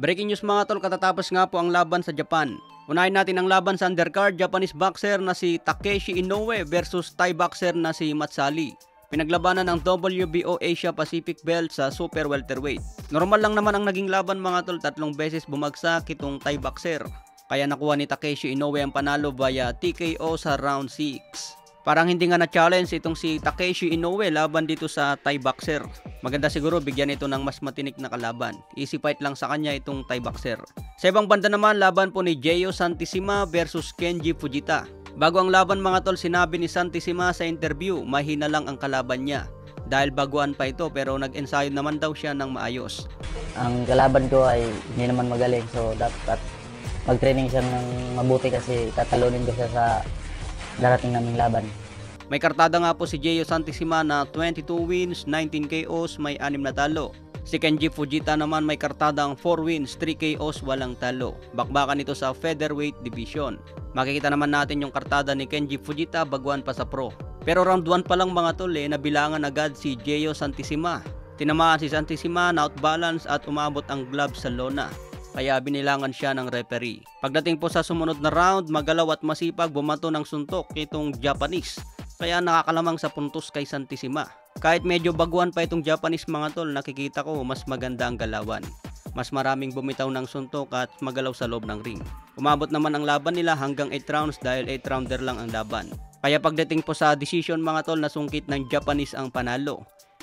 Breaking news mga tol, katatapos nga po ang laban sa Japan. Unahin natin ang laban sa undercard, Japanese boxer na si Takeshi Inoue versus Thai boxer na si Matsali. Pinaglabanan ng WBO Asia Pacific belt sa super welterweight. Normal lang naman ang naging laban mga tol, 3 beses bumagsak itong Thai boxer. Kaya nakuha ni Takeshi Inoue ang panalo via TKO sa round 6. Parang hindi nga na-challenge itong si Takeshi Inoue laban dito sa Thai boxer. Maganda siguro bigyan ito ng mas matinik na kalaban. Easy fight lang sa kanya itong Thai boxer. Sa ibang banda naman, laban po ni Gio Santissima versus Kenji Fujita. Bago ang laban mga tol, sinabi ni Santissima sa interview, mahina lang ang kalaban niya. Dahil baguan pa ito pero nag-ensayo naman daw siya ng maayos. Ang kalaban ko ay hindi naman magaling, so dapat mag-training siya ng mabuti kasi tatalunin ko siya sa darating naming laban. May kartada nga po si Gio Santissima na 22 wins, 19 KOs, may 6 na talo. Si Kenji Fujita naman may kartadang 4 wins, 3 KOs, walang talo. Bakbakan ito sa featherweight division. Makikita naman natin yung kartada ni Kenji Fujita baguan pa sa pro. Pero round 1 pa lang mga tol nabilangan agad si Gio Santissima. Tinamaan si Santissima, na outbalance at umabot ang glove sa lona. Kaya binilangan siya ng referee. Pagdating po sa sumunod na round, magalaw at masipag bumato ng suntok itong Japanese. Kaya nakakalamang sa puntos kay Santissima. Kahit medyo baguan pa itong Japanese mga tol, nakikita ko mas maganda ang galawan. Mas maraming bumitaw ng suntok at magalaw sa loob ng ring. Umabot naman ang laban nila hanggang 8 rounds dahil 8 rounder lang ang laban. Kaya pagdating po sa decision mga tol, nasungkit ng Japanese ang panalo.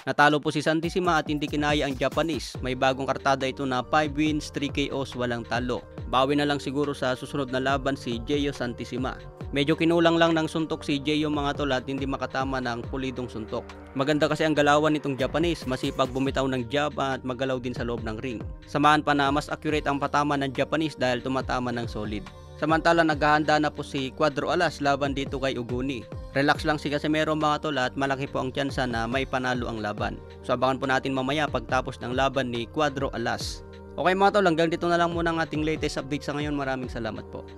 Natalo po si Santissima at hindi kinaya ang Japanese. May bagong kartada ito na 5 wins, 3 KOs, walang talo. Bawi na lang siguro sa susunod na laban si Gio Santissima. Medyo kinulang lang ng suntok si Gio mga tol at hindi makatama ng pulidong suntok. Maganda kasi ang galawan nitong Japanese, masipag bumitaw ng jab at magalaw din sa loob ng ring. Samahan pa na mas accurate ang patama ng Japanese dahil tumatama ng solid. Samantala naghahanda na po si Cuadro Alas laban dito kay Uguni. Relax lang si Casimero mga tol at malaki po ang tsansa na may panalo ang laban. So abangan po natin mamaya pagtapos ng laban ni Cuadro Alas. Okay mga tol, hanggang dito na lang muna ang ating latest update sa ngayon. Maraming salamat po.